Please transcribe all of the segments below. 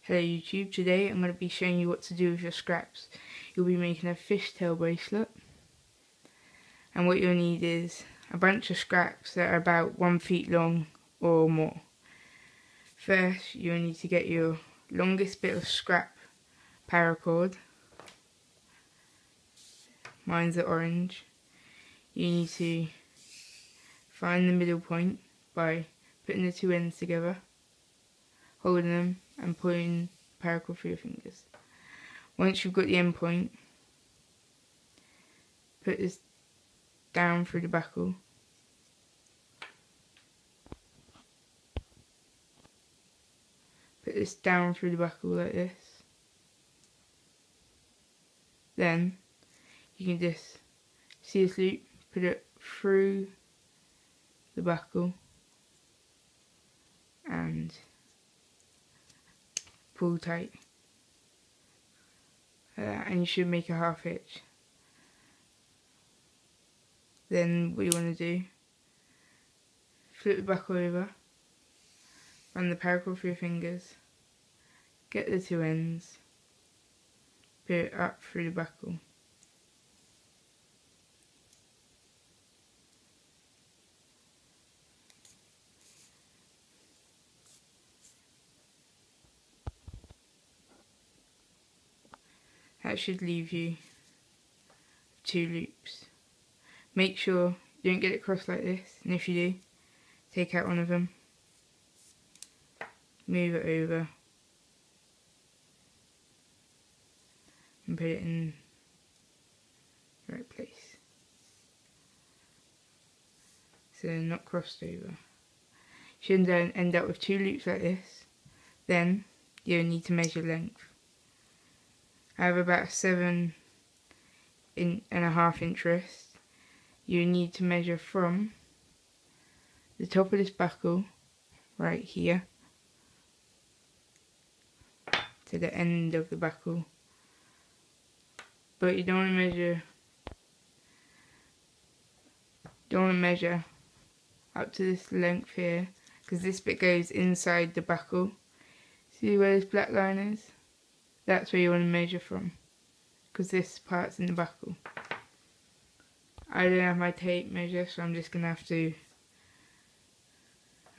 Hello YouTube, today I'm going to be showing you what to do with your scraps. You'll be making a fishtail bracelet, and what you'll need is a bunch of scraps that are about 1 feet long or more. First you'll need to get your longest bit of scrap paracord. Mine's the orange. You need to find the middle point by putting the two ends together, holding them and pulling paracord through your fingers. Once you've got the end point, put this down through the buckle. Put this down through the buckle like this. Then you can just see this loop, put it through the buckle and pull tight, and you should make a half hitch. Then what you want to do, flip the buckle over, run the paracord through your fingers, get the two ends, put it up through the buckle. That should leave you 2 loops. Make sure you don't get it crossed like this, and if you do, take out one of them, move it over and put it in the right place so they're not crossed over. You shouldn't then end up with 2 loops like this. Then you'll need to measure length. I have about 7.5 inch wrist. You need to measure from the top of this buckle right here to the end of the buckle, but you don't want to measure up to this length here, because this bit goes inside the buckle. See where this black line is? That's where you want to measure from, because this part's in the buckle. I don't have my tape measure, so I'm just going to have to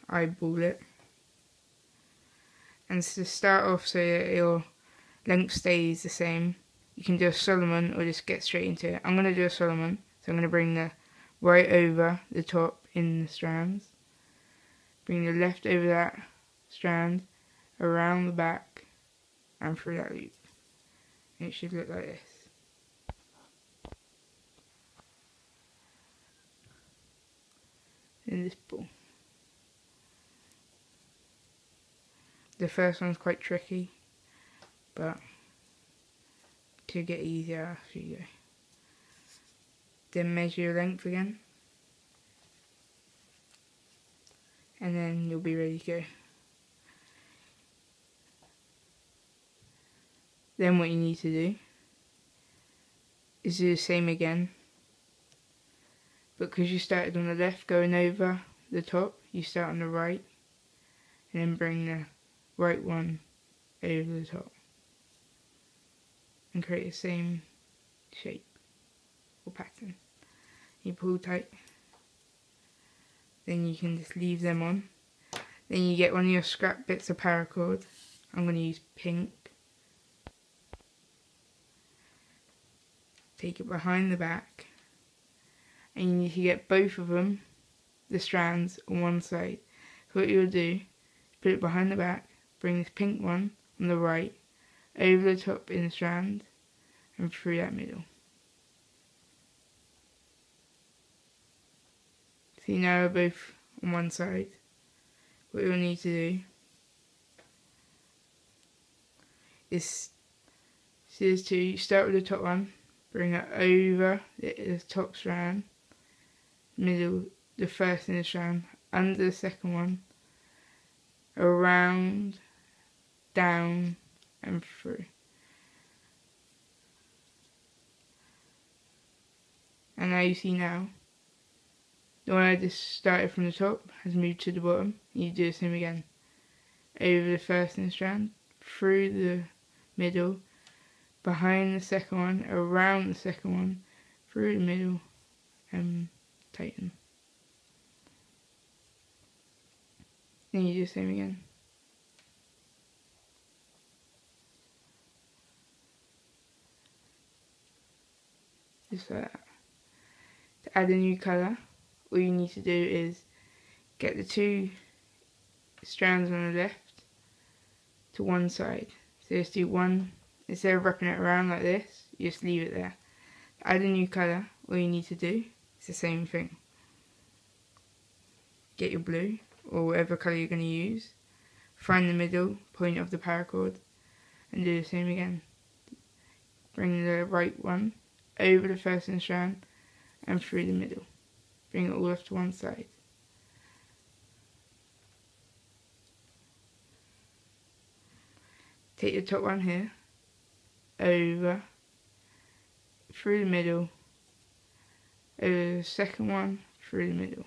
eyeball it. And to start off so that your length stays the same, you can do a Solomon or just get straight into it. I'm going to do a Solomon, so I'm going to bring the right over the top in the strands, bring the left over that strand, around the back and through that loop. It should look like this. In this ball. The first one's quite tricky, but it could get easier after you go. Then measure your length again, and then you'll be ready to go. Then what you need to do is do the same again, but because you started on the left going over the top, you start on the right and then bring the right one over the top and create the same shape or pattern. You pull tight, then you can just leave them on. Then you get one of your scrap bits of paracord. I'm going to use pink. Take it behind the back, and you need to get both of them, the strands, on one side. So what you'll do, put it behind the back, bring this pink one on the right, over the top in the strand, and through that middle. See, now they're both on one side. What you'll need to do is, see there's 2, you start with the top one, bring it over the top strand, middle, the first in the strand, under the second one, around, down and through. And now you see now, the one I just started from the top has moved to the bottom. You do the same again. Over the first in the strand, through the middle, behind the second one, around the second one, through the middle, and tighten. Then you do the same again. Just like that. To add a new colour, all you need to do is get the two strands on the left to one side. So just do one, instead of wrapping it around like this, you just leave it there. To add a new colour, all you need to do is the same thing. Get your blue, or whatever colour you're going to use, find the middle point of the paracord, and do the same again. Bring the right one over the first strand and through the middle. Bring it all off to one side. Take the top one here, over, through the middle, over the second one, through the middle.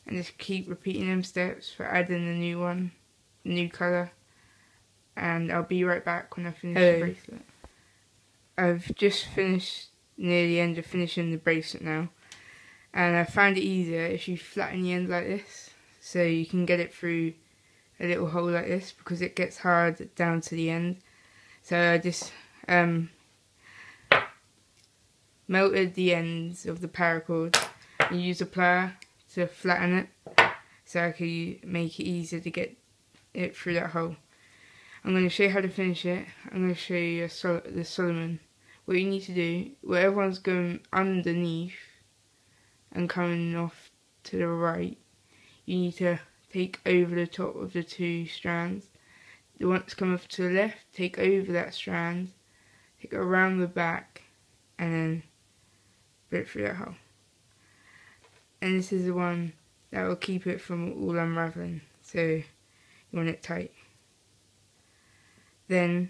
And just keep repeating them steps for adding the new one, new colour. And I'll be right back when I finish the bracelet. I've just finished near the end of finishing the bracelet now, and I found it easier if you flatten the end like this, so you can get it through a little hole like this, because it gets hard down to the end. So I just melted the ends of the paracord and used a plier to flatten it, so I could make it easier to get it through that hole. I'm going to show you how to finish it. I'm going to show you the Solomon. What you need to do, where everyone's going underneath and coming off to the right, you need to take over the top of the two strands. The one that's coming off to the left, take over that strand, take it around the back, and then put it through that hole. And this is the one that will keep it from all unravelling, so you want it tight. Then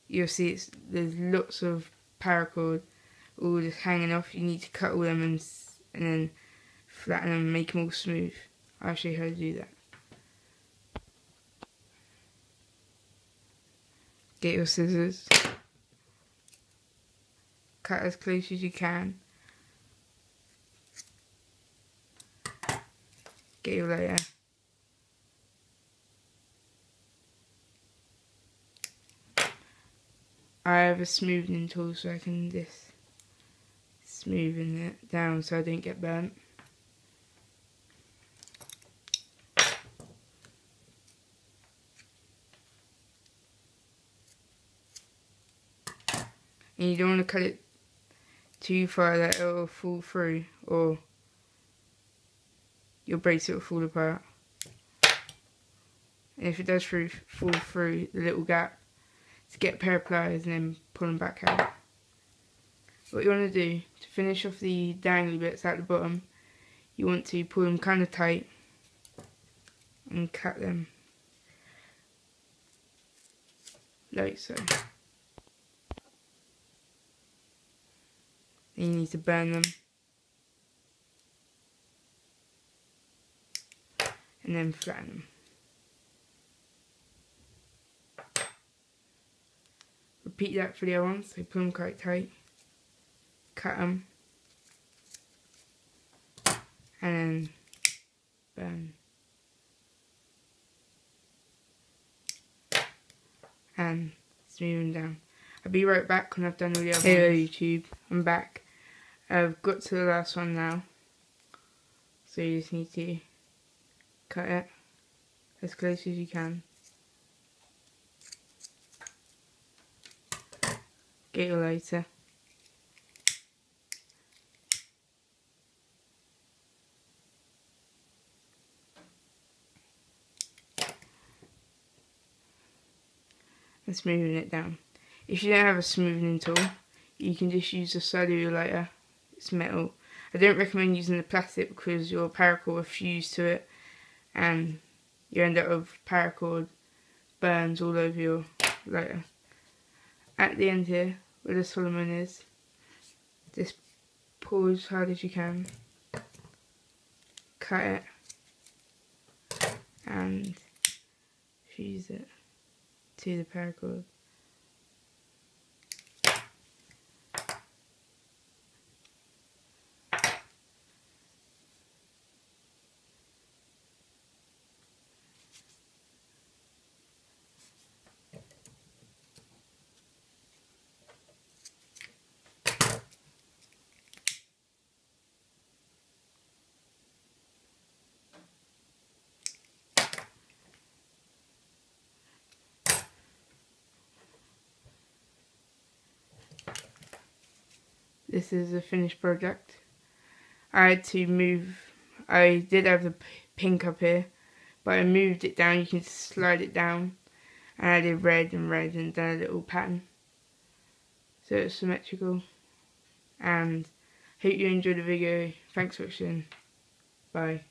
you'll see there's lots of paracord all just hanging off. You need to cut all them and then flatten them and make them all smooth. I'll show you how to do that. Get your scissors, cut as close as you can. Get your layer. I have a smoothing tool, so I can just smoothen it down so I don't get burnt. And you don't want to cut it too far that it will fall through, or your bracelet will fall apart. And if it does fall through the little gap, to get a pair of pliers and then pull them back out. What you want to do to finish off the dangly bits at the bottom, you want to pull them kind of tight and cut them like so. Then you need to burn them and then flatten them. Repeat that for the other ones, so pull them quite tight, cut them, and then burn. And smooth them down. I'll be right back when I've done all the other ones. Hello YouTube, I'm back. I've got to the last one now, so you just need to cut it as close as you can. Get your lighter. And smoothing it down. If you don't have a smoothing tool, you can just use the side of your lighter. It's metal. I don't recommend using the plastic because your paracord will fuse to it and you end up with paracord burns all over your lighter. At the end here, where the Solomon is, just pull as hard as you can, cut it, and fuse it. to the paracord. This is a finished project. I did have the pink up here, but I moved it down. You can slide it down, and I did red and red and done a little pattern, so it's symmetrical. And hope you enjoyed the video. Thanks for watching. Bye.